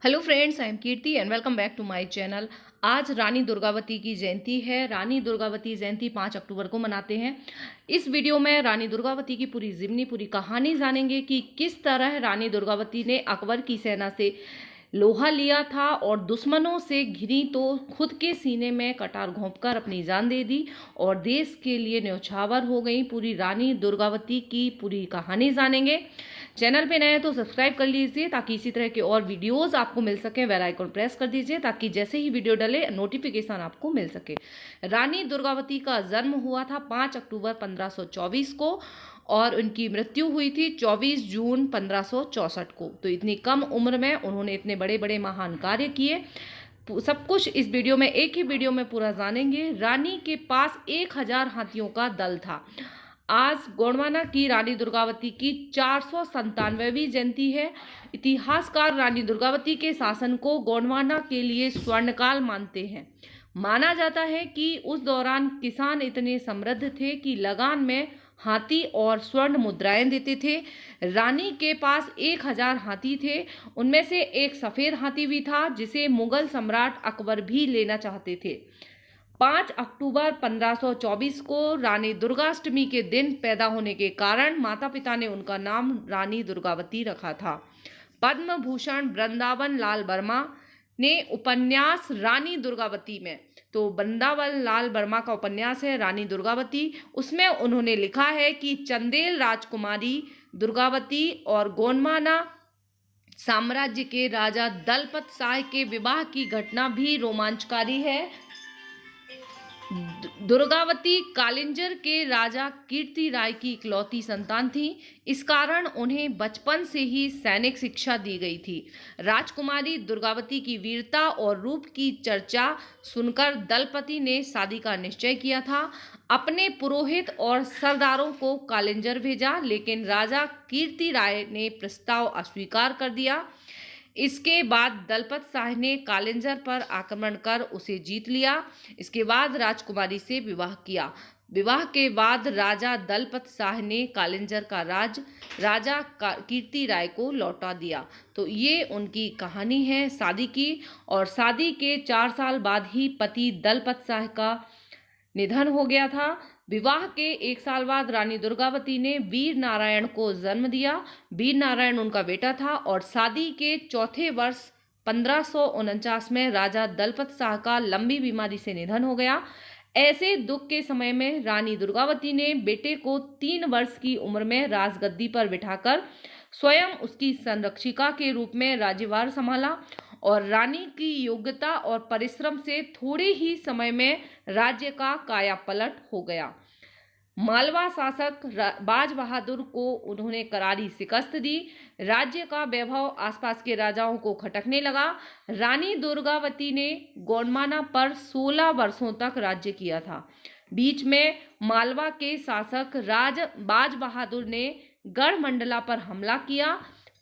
Hello friends, I am Kirti and welcome back to my channel. आज रानी दुर्गावती की जयंती है। रानी दुर्गावती जयंती 5 अक्टूबर को मनाते हैं। इस वीडियो में रानी दुर्गावती की पूरी जीवनी, पूरी कहानी जानेंगे कि किस तरह रानी दुर्गावती ने अकबर की सेना से लोहा लिया था और दुश्मनों से घिरी तो खुद के सीने में कटार घोंपकर अपनी जान दे दी और देश के लिए न्यौछावर हो गई। पूरी रानी दुर्गावती की पूरी कहानी जानेंगे। चैनल पे नए हैं तो सब्सक्राइब कर लीजिए ताकि इसी तरह के और वीडियोस आपको मिल सके। बेल आइकन प्रेस कर दीजिए ताकि जैसे ही वीडियो डले नोटिफिकेशन आपको मिल सके। रानी दुर्गावती का जन्म हुआ था 5 अक्टूबर 1524 को और उनकी मृत्यु हुई थी 24 जून 1564 को। तो इतनी कम उम्र में उन्होंने इतने बड़े बड़े महान कार्य किए। सब कुछ इस वीडियो में, एक ही वीडियो में पूरा जानेंगे। रानी के पास 1000 हाथियों का दल था। आज गोंडवाना की रानी दुर्गावती की 497वीं जयंती है। इतिहासकार रानी दुर्गावती के शासन को गोंडवाना के लिए स्वर्णकाल मानते हैं। माना जाता है कि उस दौरान किसान इतने समृद्ध थे कि लगान में हाथी और स्वर्ण मुद्राएं देते थे। रानी के पास 1000 हाथी थे। उनमें से एक सफेद हाथी भी था जिसे मुगल सम्राट अकबर भी लेना चाहते थे। 5 अक्टूबर 1524 को रानी दुर्गाष्टमी के दिन पैदा होने के कारण माता पिता ने उनका नाम रानी दुर्गावती रखा था। पद्म भूषण वृंदावन लाल वर्मा ने उपन्यास रानी दुर्गावती में, तो वृंदावन लाल वर्मा का उपन्यास है रानी दुर्गावती, उसमें उन्होंने लिखा है कि चंदेल राजकुमारी दुर्गावती और गोंडवाना साम्राज्य के राजा दलपत शाह के विवाह की घटना भी रोमांचकारी है। दुर्गावती कालिंजर के राजा कीर्ति राय की इकलौती संतान थी। इस कारण उन्हें बचपन से ही सैनिक शिक्षा दी गई थी। राजकुमारी दुर्गावती की वीरता और रूप की चर्चा सुनकर दलपति ने शादी का निश्चय किया था। अपने पुरोहित और सरदारों को कालिंजर भेजा, लेकिन राजा कीर्ति राय ने प्रस्ताव अस्वीकार कर दिया। इसके बाद दलपत शाह ने कालिंजर पर आक्रमण कर उसे जीत लिया। इसके बाद राजकुमारी से विवाह किया। विवाह के बाद राजा दलपत शाह ने कालिंजर का राज राजा कीर्ति राय को लौटा दिया। तो ये उनकी कहानी है शादी की। और शादी के 4 साल बाद ही पति दलपत शाह का निधन हो गया था। विवाह के 1 साल बाद रानी दुर्गावती ने वीर नारायण को जन्म दिया। वीर नारायण उनका बेटा था और शादी के चौथे वर्ष 1549 में राजा दलपत शाह का लंबी बीमारी से निधन हो गया। ऐसे दुख के समय में रानी दुर्गावती ने बेटे को 3 वर्ष की उम्र में राजगद्दी पर बिठाकर स्वयं उसकी संरक्षिका के रूप में राज्यभार संभाला और रानी की योग्यता और परिश्रम से थोड़े ही समय में राज्य का कायापलट हो गया। मालवा शासक बाज बहादुर को उन्होंने करारी शिकस्त दी। राज्य का वैभव आसपास के राजाओं को खटकने लगा। रानी दुर्गावती ने गोंडवाना पर 16 वर्षों तक राज्य किया था। बीच में मालवा के शासक बाज बहादुर ने गढ़मंडला पर हमला किया,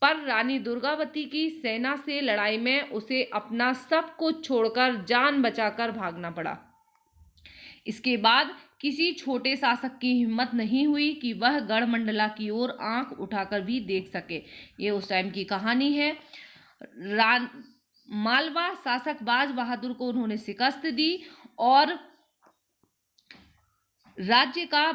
पर रानी दुर्गावती की सेना से लड़ाई में उसे अपना सब कुछ छोड़कर जान बचाकर भागना पड़ा। इसके बाद किसी छोटे शासक की हिम्मत नहीं हुई कि वह गढ़मंडला की ओर आंख उठाकर भी देख सके। ये उस टाइम की कहानी है। मालवा शासक बाज बहादुर को उन्होंने शिकस्त दी और राज्य का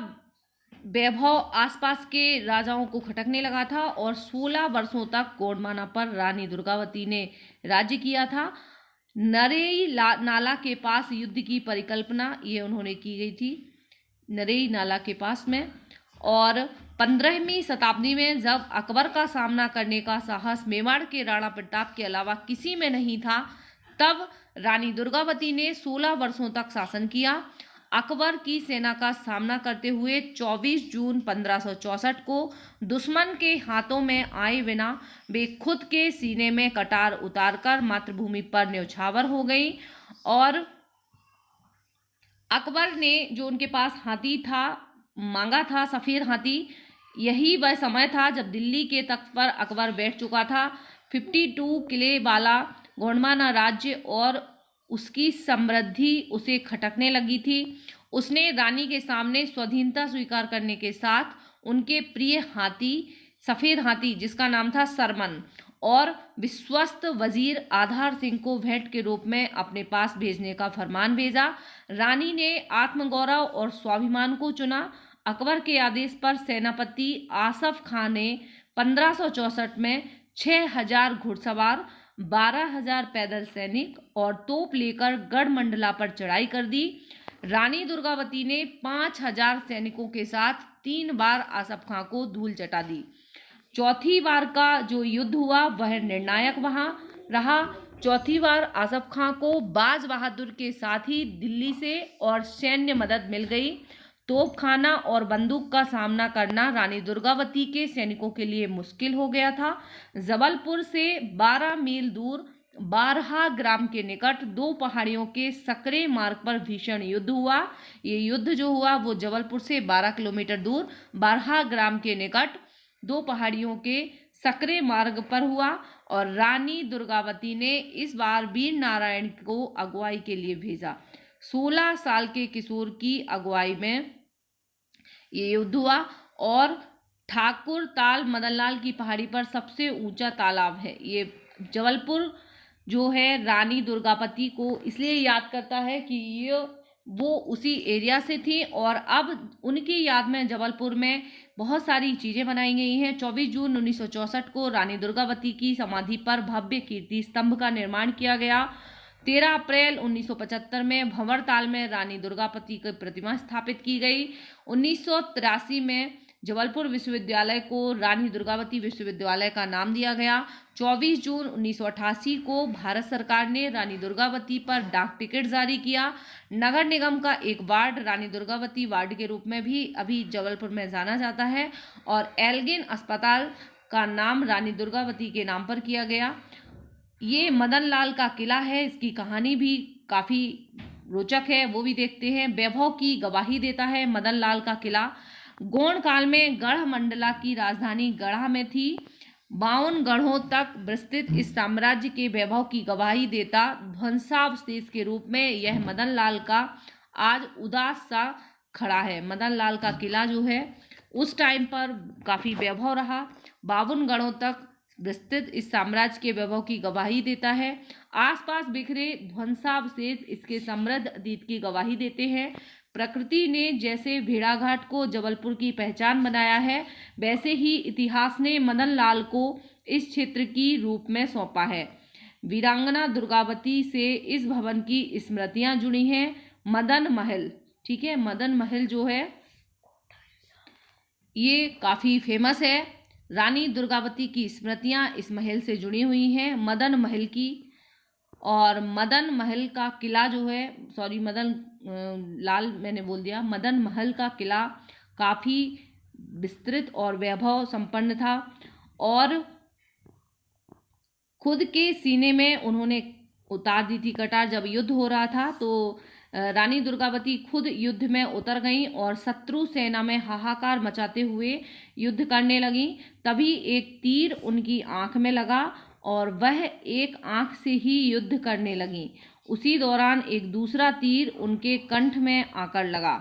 वैभव आसपास के राजाओं को खटकने लगा था और 16 वर्षों तक गोंडवाना पर रानी दुर्गावती ने राज्य किया था। नरेई नाला के पास युद्ध की परिकल्पना ये उन्होंने की गई थी, नरेई नाला के पास में। और 15वीं शताब्दी में जब अकबर का सामना करने का साहस मेवाड़ के राणा प्रताप के अलावा किसी में नहीं था, तब रानी दुर्गावती ने 16 वर्षों तक शासन किया। अकबर की सेना का सामना करते हुए 24 जून 1564 को दुश्मन के हाथों में आए बिना वे खुद के सीने में कटार उतारकर मातृभूमि पर न्यौछावर हो गई। और अकबर ने जो उनके पास हाथी था मांगा था, सफेद हाथी, यही वह समय था जब दिल्ली के तख्त पर अकबर बैठ चुका था। 52 किले वाला गोंडवाना राज्य और उसकी समृद्धि उसे खटकने लगी थी। उसने रानी के सामने स्वाधीनता स्वीकार करने के साथ उनके प्रिय हाथी, सफेद हाथी जिसका नाम था सरमन, और विश्वस्त वजीर आधार सिंह को भेंट के रूप में अपने पास भेजने का फरमान भेजा। रानी ने आत्मगौरव और स्वाभिमान को चुना। अकबर के आदेश पर सेनापति आसफ खान ने 1564 में 6000 घुड़सवार, 12,000 पैदल सैनिक और तोप लेकर गढ़मंडला पर चढ़ाई कर दी। रानी दुर्गावती ने 5000 सैनिकों के साथ 3 बार आसफ खां को धूल चटा दी। चौथी बार का जो युद्ध हुआ वह निर्णायक वहां रहा। चौथी बार आसफ खां को बाज बहादुर के साथ ही दिल्ली से और सैन्य मदद मिल गई। तोपखाना और बंदूक का सामना करना रानी दुर्गावती के सैनिकों के लिए मुश्किल हो गया था। जबलपुर से 12 मील दूर बारहा ग्राम के निकट 2 पहाड़ियों के सकरे मार्ग पर भीषण युद्ध हुआ। ये युद्ध जो हुआ वो जबलपुर से 12 किलोमीटर दूर बारहा ग्राम के निकट 2 पहाड़ियों के सकरे मार्ग पर हुआ और रानी दुर्गावती ने इस बार वीर नारायण को अगुवाई के लिए भेजा। 16 साल के किशोर की अगुवाई में ये युद्ध हुआ और ठाकुर ताल मदनलाल की पहाड़ी पर सबसे ऊंचा तालाब है। ये जबलपुर जो है रानी दुर्गावती को इसलिए याद करता है कि ये वो उसी एरिया से थी और अब उनकी याद में जबलपुर में बहुत सारी चीज़ें बनाई गई हैं। 24 जून 1964 को रानी दुर्गावती की समाधि पर भव्य कीर्ति स्तंभ का निर्माण किया गया। 13 अप्रैल 1975 में भंवरताल में रानी दुर्गावती की प्रतिमा स्थापित की गई। 1983 में जबलपुर विश्वविद्यालय को रानी दुर्गावती विश्वविद्यालय का नाम दिया गया। 24 जून 1988 को भारत सरकार ने रानी दुर्गावती पर डाक टिकट जारी किया। नगर निगम का एक वार्ड रानी दुर्गावती वार्ड के रूप में भी अभी जबलपुर में जाना जाता है और एल्गिन अस्पताल का नाम रानी दुर्गावती के नाम पर किया गया। ये मदन लाल का किला है, इसकी कहानी भी काफ़ी रोचक है, वो भी देखते हैं। वैभव की गवाही देता है मदन लाल का किला। गोंड काल में गढ़ मंडला की राजधानी गढ़ा में थी। 52 गढ़ों तक विस्तृत इस साम्राज्य के वैभव की गवाही देता ध्वंसावशेष के रूप में यह मदन लाल का आज उदास सा खड़ा है। मदन लाल का किला जो है उस टाइम पर काफ़ी वैभव रहा। 52 गढ़ों तक विस्तृत इस साम्राज्य के वैभव की गवाही देता है। आसपास बिखरे ध्वंसावशेष इसके समृद्ध अतीत की गवाही देते हैं। प्रकृति ने जैसे भेड़ाघाट को जबलपुर की पहचान बनाया है, वैसे ही इतिहास ने मदन लाल को इस क्षेत्र की रूप में सौंपा है। वीरांगना दुर्गावती से इस भवन की स्मृतियां जुड़ी हैं। मदन महल, ठीक है, मदन महल जो है ये काफ़ी फेमस है। रानी दुर्गावती की स्मृतियां इस महल से जुड़ी हुई हैं, मदन महल की। और मदन महल का किला जो है, सॉरी मदन लाल मैंने बोल दिया, मदन महल का किला काफ़ी विस्तृत और वैभव संपन्न था और खुद के सीने में उन्होंने उतार दी थी कटार। जब युद्ध हो रहा था तो रानी दुर्गावती खुद युद्ध में उतर गईं और शत्रु सेना में हाहाकार मचाते हुए युद्ध करने लगी। तभी एक तीर उनकी आंख में लगा और वह एक आंख से ही युद्ध करने लगी। उसी दौरान एक दूसरा तीर उनके कंठ में आकर लगा।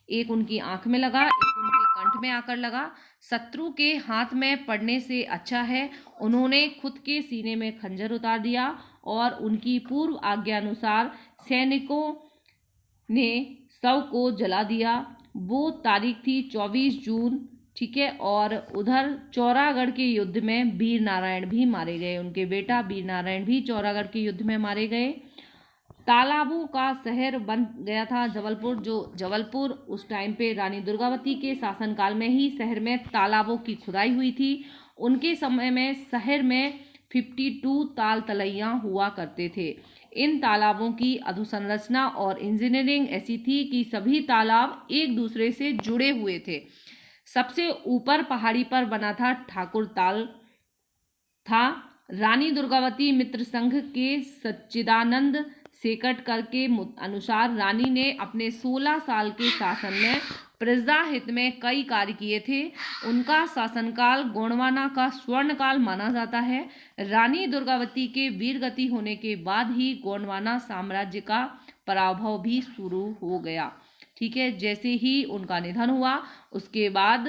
एक उनकी आंख में लगा, एक उनके कंठ में आकर लगा। शत्रु के हाथ में पड़ने से अच्छा है उन्होंने खुद के सीने में खंजर उतार दिया और उनकी पूर्व आज्ञानुसार सैनिकों ने शव को जला दिया। वो तारीख थी 24 जून, ठीक है। और उधर चौरागढ़ के युद्ध में वीर नारायण भी मारे गए, उनके बेटा वीर नारायण भी चौरागढ़ के युद्ध में मारे गए। तालाबों का शहर बन गया था जबलपुर। जो जबलपुर उस टाइम पे रानी दुर्गावती के शासनकाल में ही शहर में तालाबों की खुदाई हुई थी। उनके समय में शहर में 52 ताल तलैयाँ हुआ करते थे। इन तालाबों की अधोसंरचना और इंजीनियरिंग ऐसी थी कि सभी तालाब एक दूसरे से जुड़े हुए थे। सबसे ऊपर पहाड़ी पर बना था ठाकुर ताल था। रानी दुर्गावती मित्र संघ के सच्चिदानंद सेकटकर के अनुसार रानी ने अपने 16 साल के शासन में प्रजा हित में कई कार्य किए थे। उनका शासनकाल गोंडवाना का स्वर्णकाल माना जाता है। रानी दुर्गावती के वीरगति होने के बाद ही गोंडवाना साम्राज्य का पराभव भी शुरू हो गया, ठीक है। जैसे ही उनका निधन हुआ उसके बाद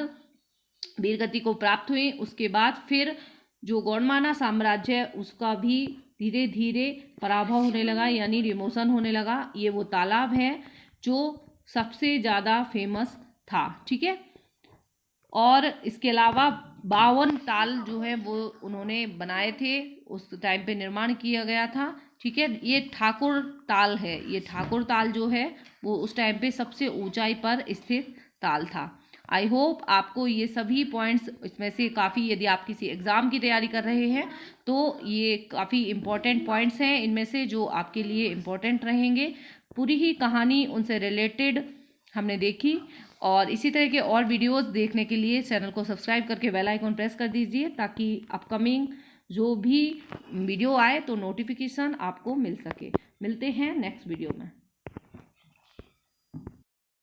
वीरगति को प्राप्त हुई, उसके बाद फिर जो गोंडमाना साम्राज्य है उसका भी धीरे धीरे पराभव होने लगा, यानी रिमोशन होने लगा। ये वो तालाब है जो सबसे ज़्यादा फेमस था, ठीक है। और इसके अलावा 52 ताल जो है वो उन्होंने बनाए थे, उस टाइम पे निर्माण किया गया था, ठीक है। ये ठाकुर ताल है, ये ठाकुर ताल जो है वो उस टाइम पे सबसे ऊंचाई पर स्थित ताल था। आई होप आपको ये सभी पॉइंट्स इसमें से काफ़ी, यदि आप किसी एग्ज़ाम की तैयारी कर रहे हैं तो ये काफ़ी इम्पोर्टेंट पॉइंट्स हैं इनमें से, जो आपके लिए इम्पोर्टेंट रहेंगे। पूरी ही कहानी उनसे रिलेटेड हमने देखी, और इसी तरह के और वीडियोस देखने के लिए चैनल को सब्सक्राइब करके बेल आइकन प्रेस कर दीजिए, ताकि अपकमिंग जो भी वीडियो आए तो नोटिफिकेशन आपको मिल सके। मिलते हैं नेक्स्ट वीडियो में।